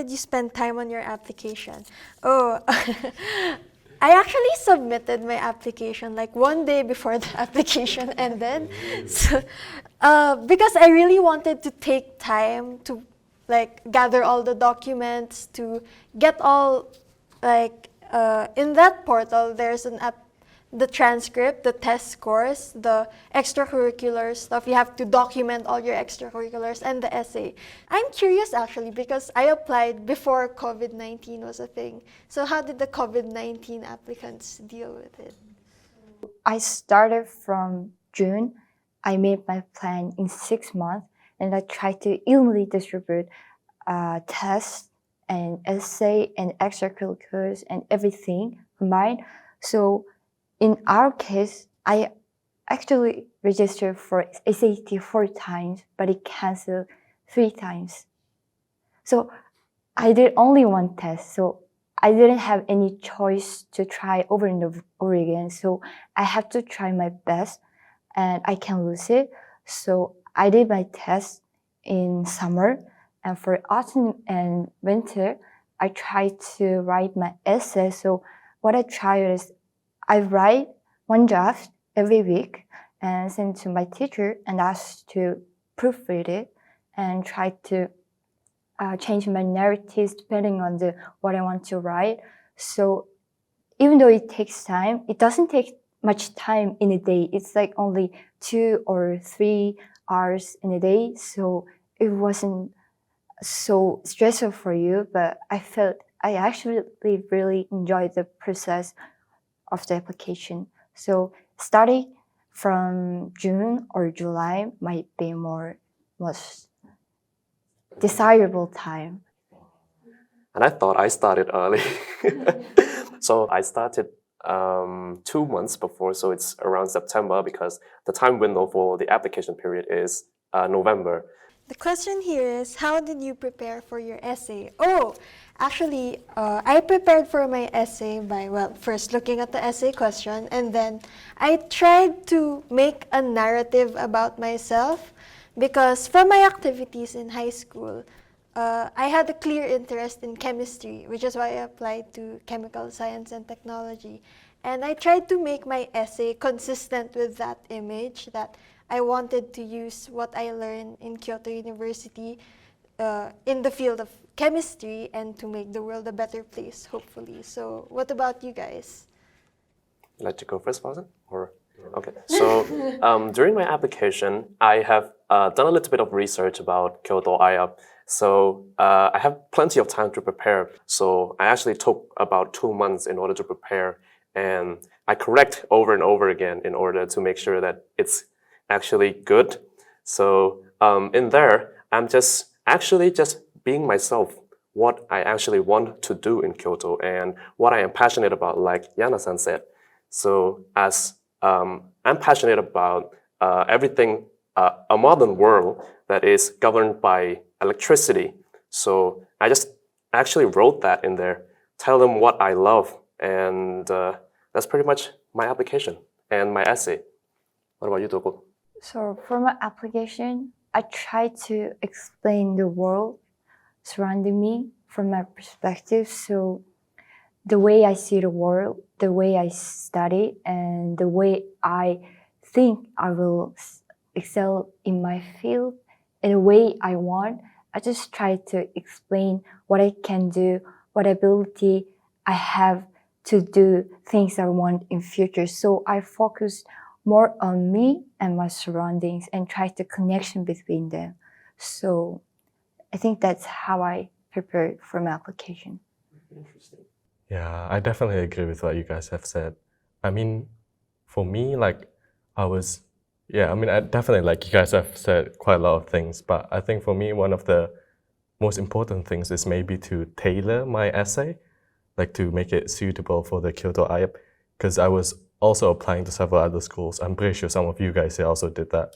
did you spend time on your application? Oh, I actually submitted my application like one day before the application ended. So, because I really wanted to take time to like gather all the documents, to get all like in that portal there's an app, the transcript, the test scores, the extracurricular stuff. You have to document all your extracurriculars and the essay. I'm curious actually because I applied before COVID-19 was a thing. So how did the COVID-19 applicants deal with it? I started from June. I made my plan in 6 months, and I tried to evenly distribute tests and essay and extracurriculars and everything combined. So in our case, I actually registered for SAT 4 times, but it canceled 3 times. So I did only one test, so I didn't have any choice to try over and over again. So I have to try my best, and I can lose it. So I did my test in summer, and for autumn and winter, I tried to write my essay. So what I tried is I write one draft every week and send to my teacher and ask to proofread it and try to change my narratives depending on what I want to write. So even though it takes time, it doesn't take much time in a day. It's like only 2 or 3 hours in a day. So it wasn't so stressful for you, but I felt I actually really enjoyed the process of the application. So starting from June or July might be most desirable time. And I thought I started early. So I started 2 months before, so it's around September because the time window for the application period is November. The question here is, how did you prepare for your essay? Oh, actually, I prepared for my essay by, well, first looking at the essay question, and then I tried to make a narrative about myself because from my activities in high school, I had a clear interest in chemistry, which is why I applied to chemical science and technology. And I tried to make my essay consistent with that image, that I wanted to use what I learned in Kyoto University in the field of chemistry and to make the world a better place, hopefully. So what about you guys? Like to go first, Fauzan? Or okay. So during my application, I have done a little bit of research about Kyoto iUP. So I have plenty of time to prepare. So I actually took about 2 months in order to prepare, and I correct over and over again in order to make sure that it's actually good. So in there, I'm just being myself, what I actually want to do in Kyoto and what I am passionate about, like Yana-san said. So as I'm passionate about everything, a modern world that is governed by electricity. So I just actually wrote that in there, tell them what I love, and that's pretty much my application and my essay. What about you, Toko? So for my application, I try to explain the world surrounding me from my perspective. So the way I see the world, the way I study, and the way I think I will excel in my field in a way I want, I just try to explain what I can do, what ability I have to do things I want in future. So I focus more on me and my surroundings and try the connection between them. So I think that's how I prepared for my application. Interesting. Yeah, I definitely agree with what you guys have said. I mean, for me, I definitely, like you guys have said quite a lot of things, but I think for me, one of the most important things is maybe to tailor my essay, like to make it suitable for the Kyoto iUP, because I was also applying to several other schools. I'm pretty sure some of you guys here also did that.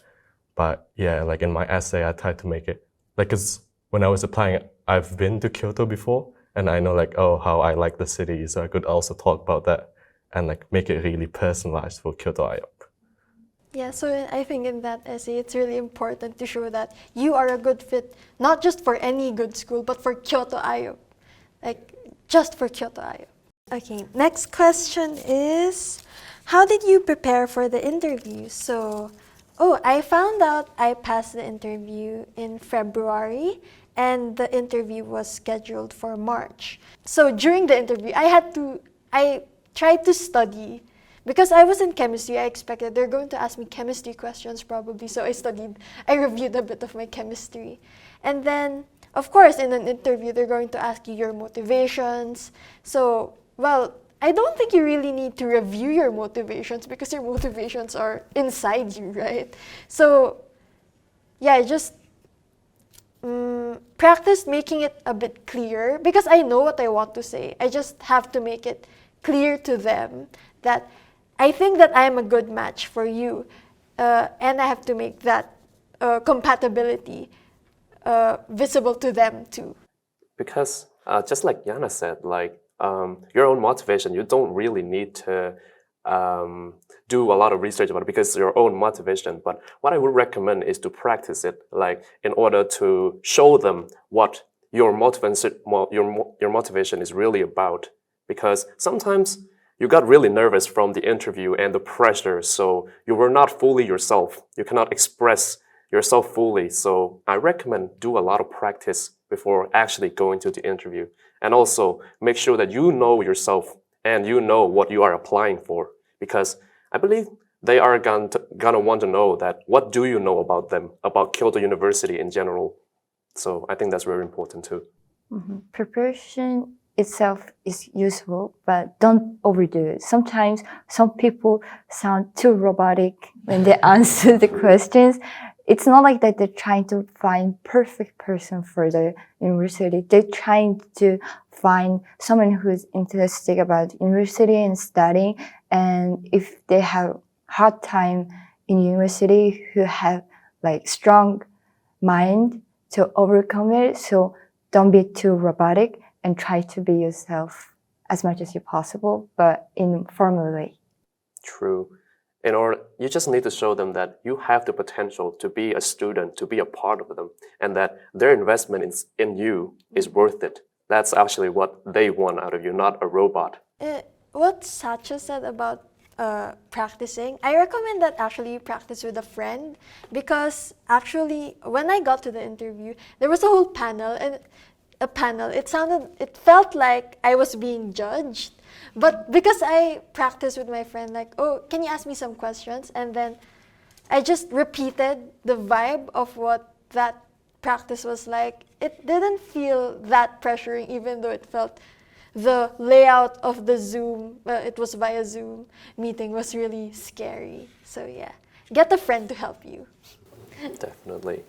But yeah, like in my essay, I tried to make it, because when I was applying, I've been to Kyoto before, and I know how I like the city, so I could also talk about that and make it really personalized for Kyoto iUP. Yeah, so I think in that essay, it's really important to show that you are a good fit, not just for any good school, but for Kyoto iUP. Like, just for Kyoto iUP. Okay, next question is, how did you prepare for the interview? So, I found out I passed the interview in February, and the interview was scheduled for March. So during the interview, I tried to study. Because I was in chemistry, I expected they're going to ask me chemistry questions probably. So I reviewed a bit of my chemistry. And then, of course, in an interview, they're going to ask you your motivations. So, well, I don't think you really need to review your motivations because your motivations are inside you, right? So, yeah, I just practiced making it a bit clear because I know what I want to say. I just have to make it clear to them that I think that I am a good match for you, and I have to make that compatibility visible to them too. Because just like Yana said, like your own motivation, you don't really need to do a lot of research about it because it's your own motivation. But what I would recommend is to practice it, like in order to show them what your motivation is really about. Because sometimes you got really nervous from the interview and the pressure, so you were not fully yourself. You cannot express yourself fully. So I recommend do a lot of practice before actually going to the interview. And also make sure that you know yourself and you know what you are applying for. Because I believe they are gonna want to know that what do you know about them, about Kyoto University in general. So I think that's very important too. Preparation itself is useful, but don't overdo it. Sometimes some people sound too robotic when they answer the questions. It's not like that they're trying to find perfect person for the university. They're trying to find someone who's enthusiastic about university and studying. And if they have hard time in university, who have like strong mind to overcome it. So don't be too robotic and try to be yourself as much as you possible, but in a formal way. True. You just need to show them that you have the potential to be a student, to be a part of them, and that their investment in you is worth it. That's actually what they want out of you, not a robot. What Sacha said about practicing, I recommend that actually you practice with a friend because actually when I got to the interview, there was a whole panel and it felt like I was being judged. But because I practiced with my friend, like, oh, can you ask me some questions? And then I just repeated the vibe of what that practice was like. It didn't feel that pressuring, even though it felt the layout of the Zoom, it was via Zoom meeting, was really scary. So yeah, get a friend to help you. Definitely.